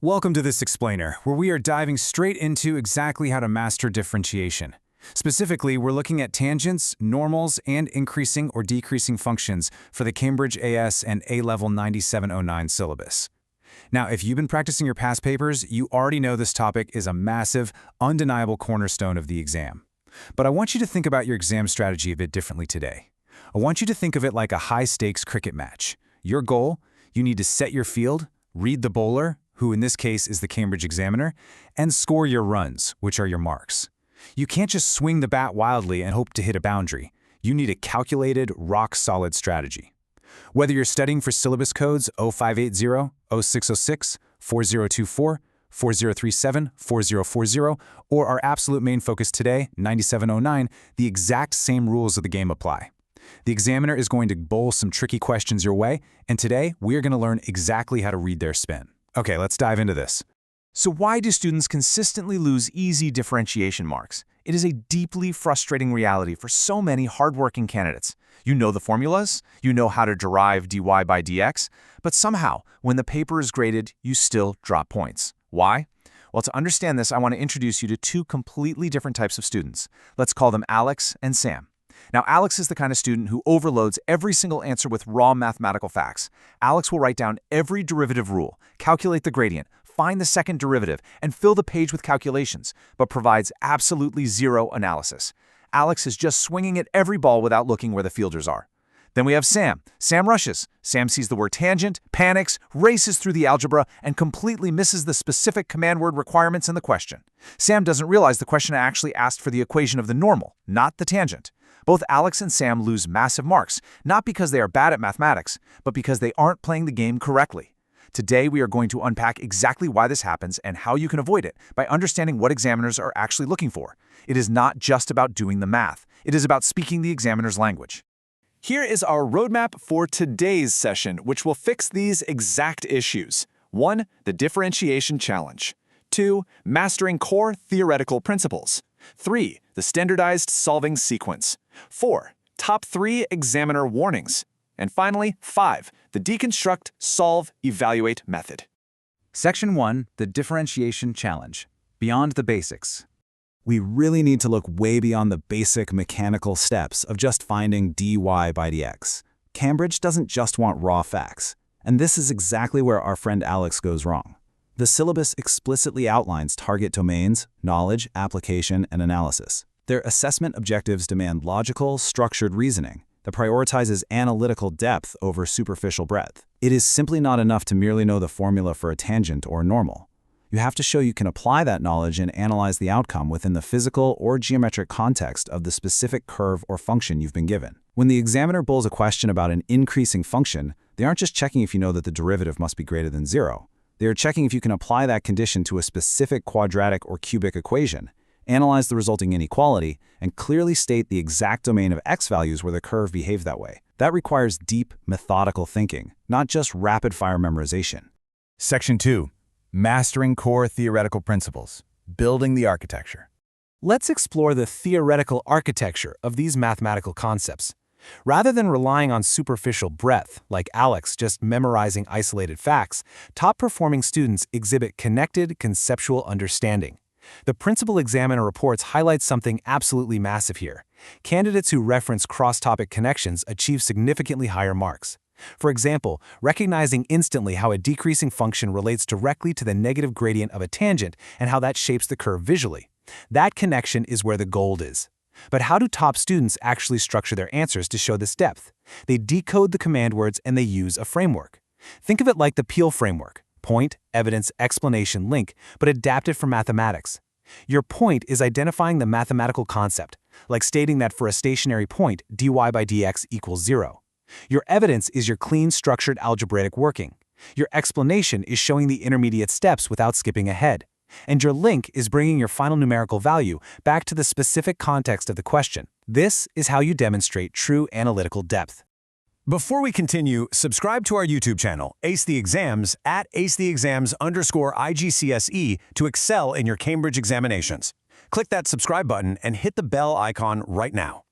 Welcome to this explainer, where we are diving straight into exactly how to master differentiation. Specifically, we're looking at tangents, normals, and increasing or decreasing functions for the Cambridge AS and A-Level 9709 syllabus. Now, if you've been practicing your past papers, you already know this topic is a massive, undeniable cornerstone of the exam. But I want you to think about your exam strategy a bit differently today. I want you to think of it like a high-stakes cricket match. Your goal? You need to set your field, read the bowler, who in this case is the Cambridge examiner, and score your runs, which are your marks. You can't just swing the bat wildly and hope to hit a boundary. You need a calculated, rock-solid strategy. Whether you're studying for syllabus codes 0580, 0606, 4024, 4037, 4040, or our absolute main focus today, 9709, the exact same rules of the game apply. The examiner is going to bowl some tricky questions your way, and today we are going to learn exactly how to read their spin. Okay, let's dive into this. So why do students consistently lose easy differentiation marks? It is a deeply frustrating reality for so many hardworking candidates. You know the formulas, you know how to derive dy by dx, but somehow, when the paper is graded, you still drop points. Why? Well, to understand this, I want to introduce you to two completely different types of students. Let's call them Alex and Sam. Now, Alex is the kind of student who overloads every single answer with raw mathematical facts. Alex will write down every derivative rule, calculate the gradient, find the second derivative, and fill the page with calculations, but provides absolutely zero analysis. Alex is just swinging at every ball without looking where the fielders are. Then we have Sam. Sam rushes. Sam sees the word tangent, panics, races through the algebra, and completely misses the specific command word requirements in the question. Sam doesn't realize the question actually asked for the equation of the normal, not the tangent. Both Alex and Sam lose massive marks, not because they are bad at mathematics, but because they aren't playing the game correctly. Today, we are going to unpack exactly why this happens and how you can avoid it by understanding what examiners are actually looking for. It is not just about doing the math. It is about speaking the examiner's language. Here is our roadmap for today's session, which will fix these exact issues. 1. The differentiation challenge. 2. Mastering core theoretical principles. 3. The standardized solving sequence. 4. Top 3 examiner warnings. And finally, 5. The deconstruct, solve, evaluate method. Section 1, the differentiation challenge. Beyond the basics. We really need to look way beyond the basic mechanical steps of just finding dy by dx. Cambridge doesn't just want raw facts. And this is exactly where our friend Alex goes wrong. The syllabus explicitly outlines target domains, knowledge, application, and analysis. Their assessment objectives demand logical, structured reasoning that prioritizes analytical depth over superficial breadth. It is simply not enough to merely know the formula for a tangent or normal. You have to show you can apply that knowledge and analyze the outcome within the physical or geometric context of the specific curve or function you've been given. When the examiner bowls a question about an increasing function, they aren't just checking if you know that the derivative must be greater than 0. They are checking if you can apply that condition to a specific quadratic or cubic equation, analyze the resulting inequality, and clearly state the exact domain of x values where the curve behaves that way. That requires deep, methodical thinking, not just rapid-fire memorization. Section 2. Mastering core theoretical principles. Building the architecture. Let's explore the theoretical architecture of these mathematical concepts. Rather than relying on superficial breadth, like Alex just memorizing isolated facts, top-performing students exhibit connected conceptual understanding. The principal examiner reports highlight something absolutely massive here. Candidates who reference cross-topic connections achieve significantly higher marks. For example, recognizing instantly how a decreasing function relates directly to the negative gradient of a tangent and how that shapes the curve visually. That connection is where the gold is. But how do top students actually structure their answers to show this depth? They decode the command words and they use a framework. Think of it like the Peel framework: point, evidence, explanation, link, but adapted for mathematics. Your point is identifying the mathematical concept, like stating that for a stationary point, dy by dx equals 0. Your evidence is your clean, structured algebraic working. Your explanation is showing the intermediate steps without skipping ahead. And your link is bringing your final numerical value back to the specific context of the question. This is how you demonstrate true analytical depth. Before we continue, subscribe to our YouTube channel, Ace the Exams, at acetheexams_IGCSE to excel in your Cambridge examinations. Click that subscribe button and hit the bell icon right now.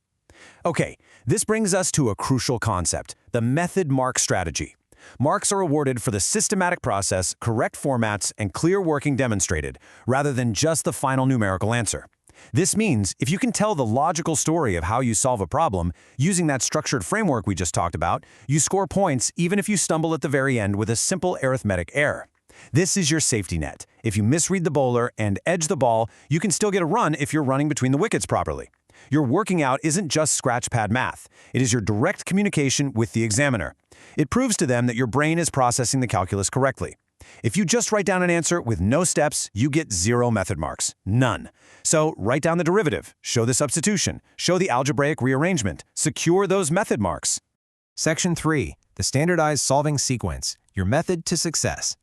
Okay, this brings us to a crucial concept, the method mark strategy. Marks are awarded for the systematic process, correct formats, and clear working demonstrated, rather than just the final numerical answer. This means if you can tell the logical story of how you solve a problem using that structured framework we just talked about, you score points even if you stumble at the very end with a simple arithmetic error. This is your safety net. If you misread the bowler and edge the ball, you can still get a run if you're running between the wickets properly. Your working out isn't just scratch pad math. It is your direct communication with the examiner. It proves to them that your brain is processing the calculus correctly. If you just write down an answer with no steps, you get 0 method marks. None. So write down the derivative, show the substitution, show the algebraic rearrangement, secure those method marks. Section 3. The standardized solving sequence, your method to success.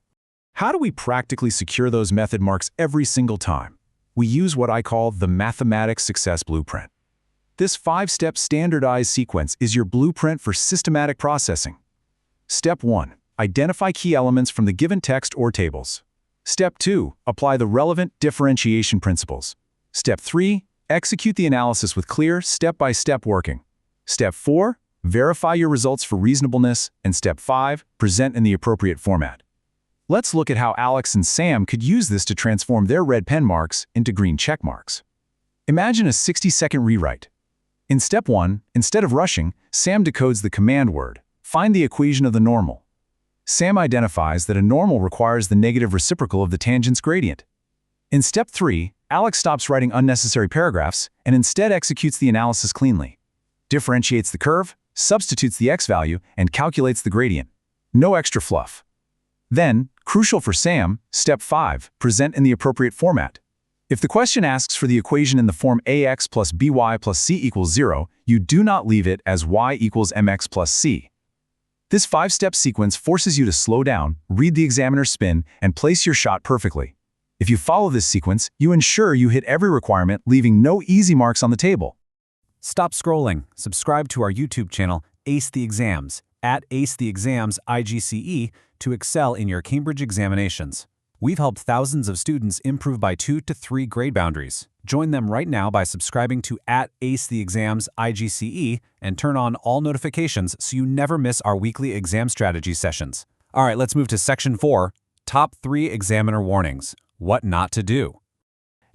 How do we practically secure those method marks every single time? We use what I call the mathematics success blueprint. This 5-step standardized sequence is your blueprint for systematic processing. Step 1. Identify key elements from the given text or tables. Step 2. Apply the relevant differentiation principles. Step 3. Execute the analysis with clear, step-by-step working. Step 4. Verify your results for reasonableness. And Step 5. Present in the appropriate format. Let's look at how Alex and Sam could use this to transform their red pen marks into green check marks. Imagine a 60-second rewrite. In Step 1, instead of rushing, Sam decodes the command word. Find the equation of the normal. Sam identifies that a normal requires the negative reciprocal of the tangent's gradient. In Step 3, Alex stops writing unnecessary paragraphs and instead executes the analysis cleanly. Differentiates the curve, substitutes the x value, and calculates the gradient. No extra fluff. Then, crucial for Sam, Step 5, present in the appropriate format. If the question asks for the equation in the form ax plus by plus c equals 0, you do not leave it as y equals mx plus c. This 5-step sequence forces you to slow down, read the examiner's spin, and place your shot perfectly. If you follow this sequence, you ensure you hit every requirement, leaving no easy marks on the table. Stop scrolling. Subscribe to our YouTube channel, Ace the Exams, at AceTheExams IGCE, to excel in your Cambridge examinations. We've helped thousands of students improve by 2 to 3 grade boundaries. Join them right now by subscribing to @AceTheExams IGCE and turn on all notifications so you never miss our weekly exam strategy sessions. All right, let's move to Section 4, Top 3 Examiner Warnings. What not to do.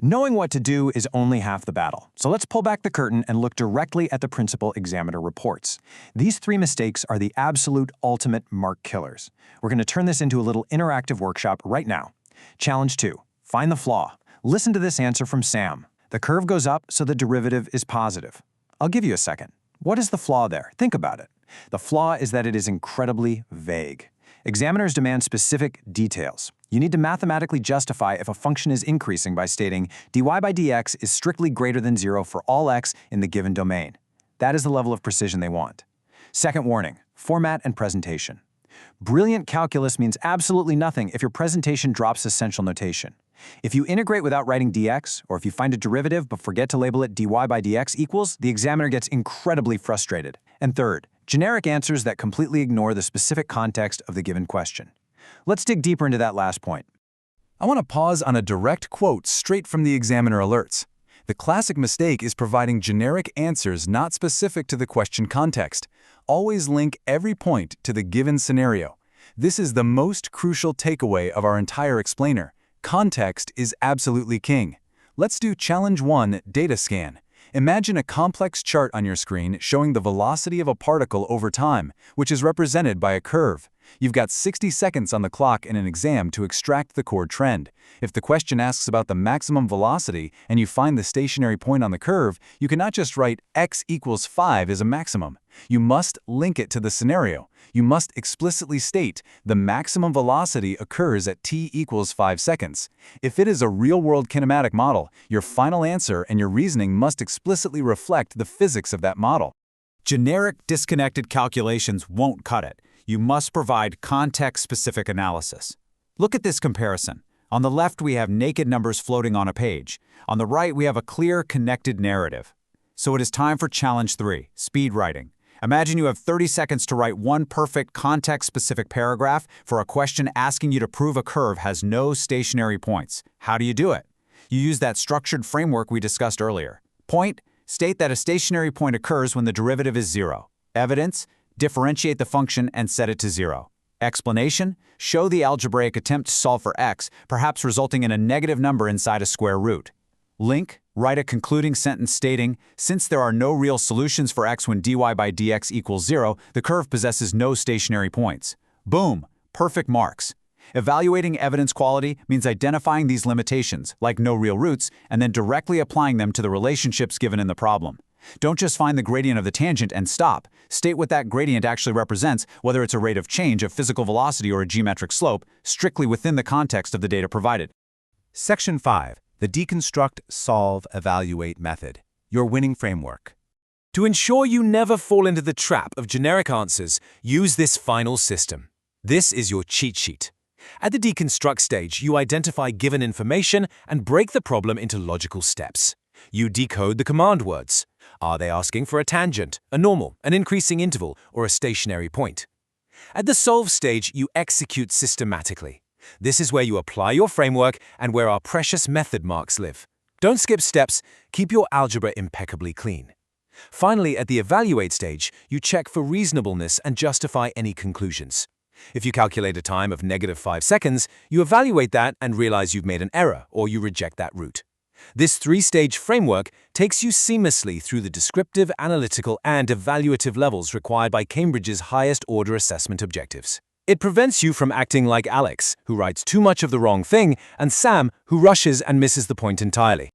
Knowing what to do is only half the battle. So let's pull back the curtain and look directly at the principal examiner reports. These 3 mistakes are the absolute ultimate mark killers. We're going to turn this into a little interactive workshop right now. Challenge 2. Find the flaw. Listen to this answer from Sam. The curve goes up, so the derivative is positive. I'll give you a second. What is the flaw there? Think about it. The flaw is that it is incredibly vague. Examiners demand specific details. You need to mathematically justify if a function is increasing by stating dy by dx is strictly greater than 0 for all x in the given domain. That is the level of precision they want. Second warning, format and presentation. Brilliant calculus means absolutely nothing if your presentation drops essential notation. If you integrate without writing dx, or if you find a derivative but forget to label it dy by dx equals, the examiner gets incredibly frustrated. And third, generic answers that completely ignore the specific context of the given question. Let's dig deeper into that last point. I want to pause on a direct quote straight from the examiner alerts. The classic mistake is providing generic answers not specific to the question context. Always link every point to the given scenario. This is the most crucial takeaway of our entire explainer. Context is absolutely king. Let's do Challenge 1, Data Scan. Imagine a complex chart on your screen showing the velocity of a particle over time, which is represented by a curve. You've got 60 seconds on the clock in an exam to extract the core trend. If the question asks about the maximum velocity and you find the stationary point on the curve, you cannot just write x equals 5 as a maximum. You must link it to the scenario. You must explicitly state the maximum velocity occurs at t equals 5 seconds. If it is a real-world kinematic model, your final answer and your reasoning must explicitly reflect the physics of that model. Generic, disconnected calculations won't cut it. You must provide context-specific analysis. Look at this comparison. On the left, we have naked numbers floating on a page. On the right, we have a clear, connected narrative. So it is time for Challenge 3, speed writing. Imagine you have 30 seconds to write one perfect context-specific paragraph for a question asking you to prove a curve has no stationary points. How do you do it? You use that structured framework we discussed earlier. Point, state that a stationary point occurs when the derivative is 0. Evidence, differentiate the function and set it to 0. Explanation: show the algebraic attempt to solve for x, perhaps resulting in a negative number inside a square root. Link: write a concluding sentence stating, since there are no real solutions for x when dy by dx equals 0, the curve possesses no stationary points. Boom! Perfect marks. Evaluating evidence quality means identifying these limitations, like no real roots, and then directly applying them to the relationships given in the problem. Don't just find the gradient of the tangent and stop. State what that gradient actually represents, whether it's a rate of change of physical velocity or a geometric slope, strictly within the context of the data provided. Section 5. The Deconstruct, Solve, Evaluate method. Your winning framework. To ensure you never fall into the trap of generic answers, use this final system. This is your cheat sheet. At the deconstruct stage, you identify given information and break the problem into logical steps. You decode the command words. Are they asking for a tangent, a normal, an increasing interval, or a stationary point? At the solve stage, you execute systematically. This is where you apply your framework and where our precious method marks live. Don't skip steps, keep your algebra impeccably clean. Finally, at the evaluate stage, you check for reasonableness and justify any conclusions. If you calculate a time of -5 seconds, you evaluate that and realize you've made an error, or you reject that route. This three-stage framework takes you seamlessly through the descriptive, analytical, and evaluative levels required by Cambridge's highest-order assessment objectives. It prevents you from acting like Alex, who writes too much of the wrong thing, and Sam, who rushes and misses the point entirely.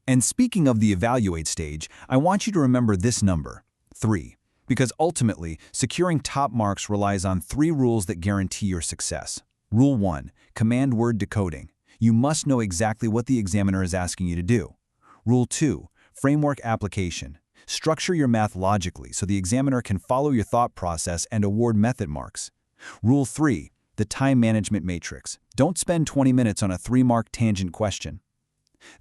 And speaking of the evaluate stage, I want you to remember this number, 3. Because ultimately, securing top marks relies on 3 rules that guarantee your success. Rule 1. Command word decoding. You must know exactly what the examiner is asking you to do. Rule 2. Framework application. Structure your math logically so the examiner can follow your thought process and award method marks. Rule 3. The time management matrix. Don't spend 20 minutes on a 3-mark tangent question.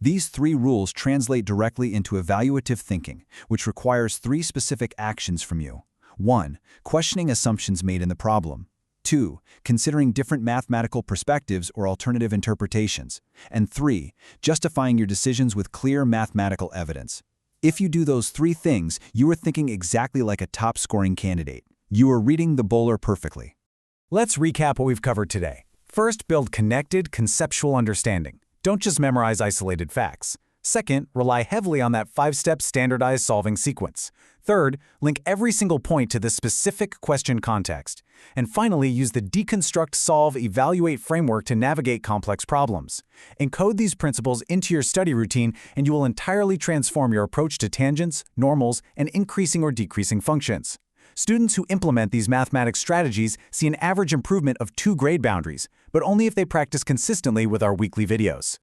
These 3 rules translate directly into evaluative thinking, which requires 3 specific actions from you. 1. Questioning assumptions made in the problem. 2. Considering different mathematical perspectives or alternative interpretations. And 3. Justifying your decisions with clear mathematical evidence. If you do those 3 things, you are thinking exactly like a top-scoring candidate. You are reading the bowler perfectly. Let's recap what we've covered today. First, build connected, conceptual understanding. Don't just memorize isolated facts. Second, rely heavily on that 5-step standardized solving sequence. Third, link every single point to the specific question context. And finally, use the deconstruct, solve, evaluate framework to navigate complex problems. Encode these principles into your study routine, and you will entirely transform your approach to tangents, normals, and increasing or decreasing functions. Students who implement these mathematics strategies see an average improvement of 2 grade boundaries, but only if they practice consistently with our weekly videos.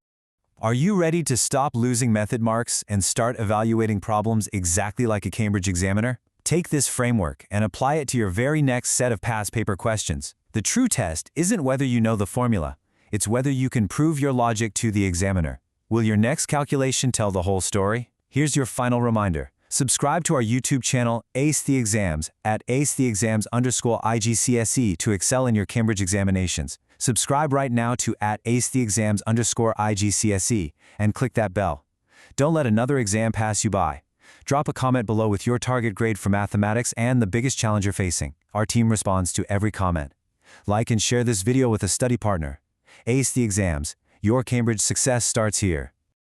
Are you ready to stop losing method marks and start evaluating problems exactly like a Cambridge examiner? Take this framework and apply it to your very next set of past paper questions. The true test isn't whether you know the formula, it's whether you can prove your logic to the examiner. Will your next calculation tell the whole story? Here's your final reminder. Subscribe to our YouTube channel, Ace the Exams, at acetheexams_IGCSE to excel in your Cambridge examinations. Subscribe right now to @acetheexams_IGCSE and click that bell. Don't let another exam pass you by. Drop a comment below with your target grade for mathematics and the biggest challenge you're facing. Our team responds to every comment. Like and share this video with a study partner. Ace the Exams, your Cambridge success starts here.